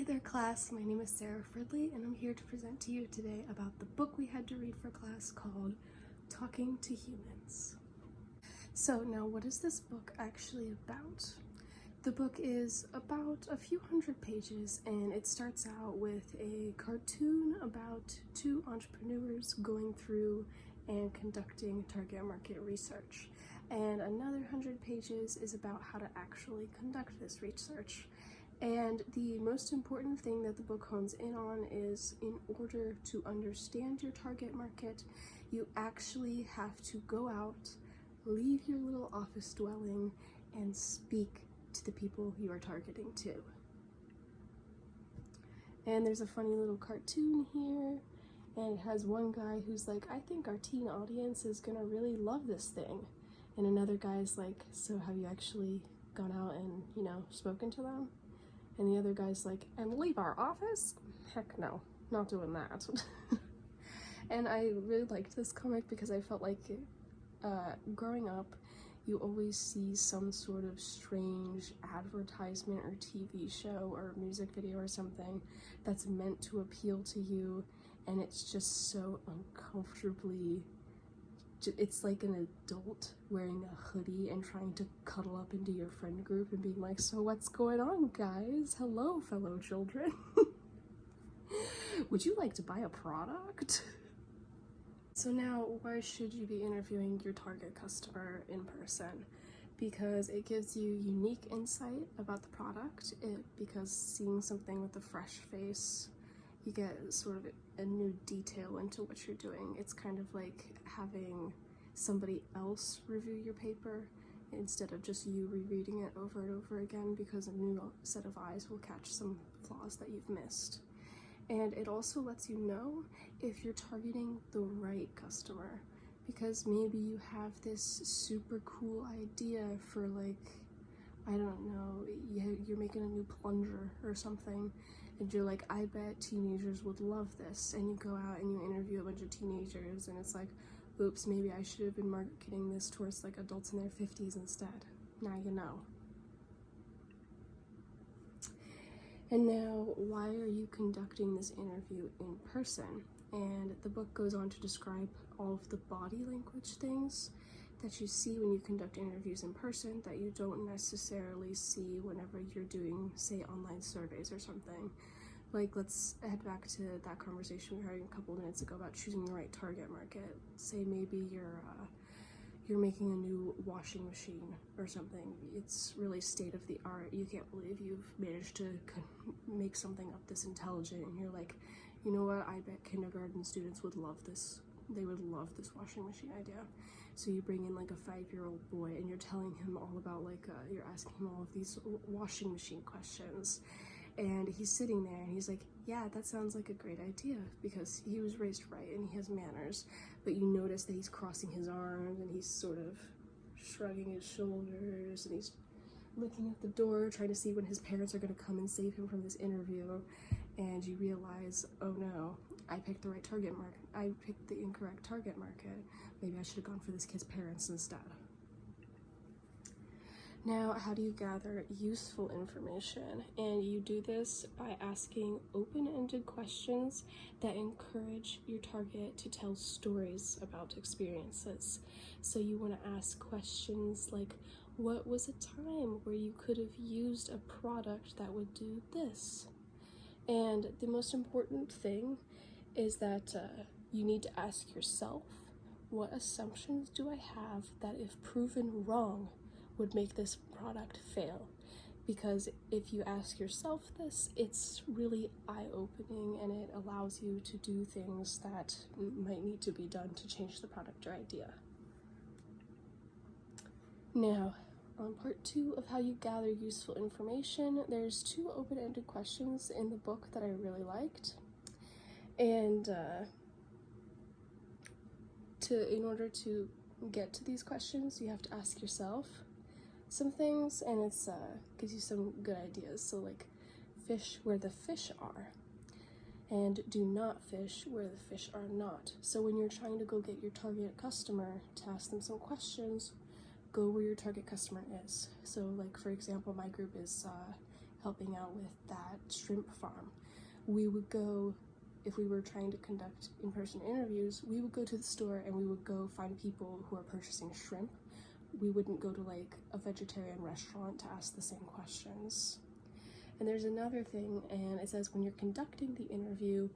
there class, my name is Sarah Fridley and I'm here to present to you today about the book we had to read for class called Talking to Humans. So now what is this book actually about? The book is about a few hundred pages and it starts out with a cartoon about two entrepreneurs going through and conducting target market research. And another 100 pages is about how to actually conduct this research. And the most important thing that the book hones in on is, in order to understand your target market, you actually have to go out, leave your little office dwelling, and speak to the people you are targeting to. And there's a funny little cartoon here, and it has one guy who's like, I think our teen audience is gonna really love this thing. And another guy's like, so have you actually gone out and, spoken to them? And the other guy's like, and leave our office? Heck no, not doing that. And I really liked this comic because I felt like growing up, you always see some sort of strange advertisement or TV show or music video or something that's meant to appeal to you, and it's just so uncomfortably, it's like an adult wearing a hoodie and trying to cuddle up into your friend group and being like, so what's going on, guys? Hello, fellow children. Would you like to buy a product? So now, why should you be interviewing your target customer in person? Because it gives you unique insight about the product, because seeing something with a fresh face, you get sort of a new detail into what you're doing. It's kind of like having somebody else review your paper instead of just you rereading it over and over again, because a new set of eyes will catch some flaws that you've missed. And it also lets you know if you're targeting the right customer, because maybe you have this super cool idea for, like, I don't know, you're making a new plunger or something, and you're like, I bet teenagers would love this, and you go out and you interview a bunch of teenagers, and it's like, oops, maybe I should have been marketing this towards like adults in their 50s instead. Now you know. And now, why are you conducting this interview in person? And the book goes on to describe all of the body language things that you see when you conduct interviews in person that you don't necessarily see whenever you're doing, say, online surveys or something. Like, let's head back to that conversation we were having a couple minutes ago about choosing the right target market. Say maybe you're making a new washing machine or something. It's really state of the art. You can't believe you've managed to make something up this intelligent, and you're like, you know what, I bet kindergarten students would love this. They would love this washing machine idea. So you bring in like a 5-year-old boy and you're telling him all about you're asking him all of these washing machine questions. And he's sitting there and he's like, yeah, that sounds like a great idea, because he was raised right and he has manners. But you notice that he's crossing his arms and he's sort of shrugging his shoulders and he's looking at the door trying to see when his parents are going to come and save him from this interview. And you realize, oh no, I picked the right target market. I picked the incorrect target market. Maybe I should have gone for this kid's parents instead. Now, how do you gather useful information? And you do this by asking open-ended questions that encourage your target to tell stories about experiences. So you want to ask questions like, what was a time where you could have used a product that would do this? And the most important thing is that you need to ask yourself, what assumptions do I have that, if proven wrong, would make this product fail? Because if you ask yourself this, it's really eye-opening and it allows you to do things that might need to be done to change the product or idea. Now, on part 2 of how you gather useful information, there's 2 open-ended questions in the book that I really liked. And in order to get to these questions, you have to ask yourself some things, and it's gives you some good ideas. So like, fish where the fish are, and do not fish where the fish are not. So when you're trying to go get your target customer to ask them some questions, go where your target customer is. So like, for example, my group is helping out with that shrimp farm. We would go, if we were trying to conduct in-person interviews, we would go to the store and we would go find people who are purchasing shrimp. We wouldn't go to like a vegetarian restaurant to ask the same questions. And there's another thing, and it says when you're conducting the interview,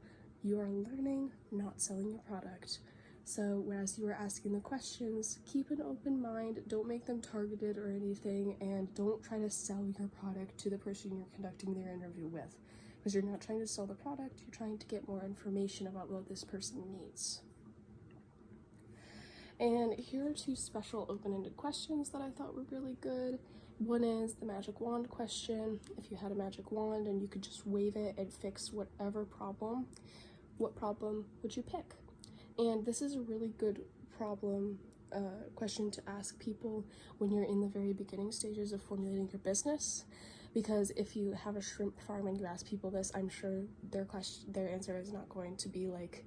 you are learning, not selling your product. So whereas you are asking the questions, keep an open mind, don't make them targeted or anything, and don't try to sell your product to the person you're conducting their interview with. Because you're not trying to sell the product, you're trying to get more information about what this person needs. And here are 2 special open-ended questions that I thought were really good. One is the magic wand question. If you had a magic wand and you could just wave it and fix whatever problem, what problem would you pick? And this is a really good question to ask people when you're in the very beginning stages of formulating your business. Because if you have a shrimp farm and you ask people this, I'm sure their answer is not going to be like,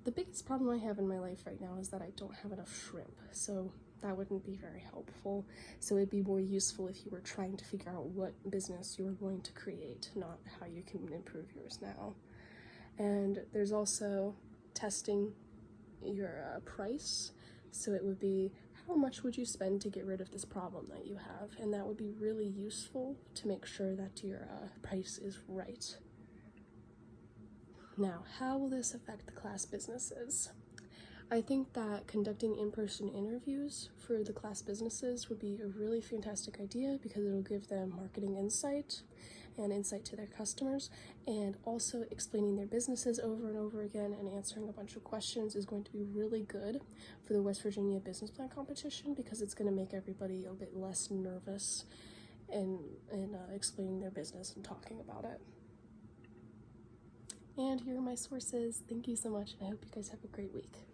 the biggest problem I have in my life right now is that I don't have enough shrimp. So that wouldn't be very helpful. So it'd be more useful if you were trying to figure out what business you were going to create, not how you can improve yours now. And there's also testing your price. So it would be, how much would you spend to get rid of this problem that you have? And that would be really useful to make sure that your price is right. Now, how will this affect the class businesses? I think that conducting in-person interviews for the class businesses would be a really fantastic idea because it'll give them marketing insight and insight to their customers, and also explaining their businesses over and over again and answering a bunch of questions is going to be really good for the West Virginia business plan competition because it's going to make everybody a bit less nervous in explaining their business and talking about it. And here are my sources. Thank you so much. I hope you guys have a great week.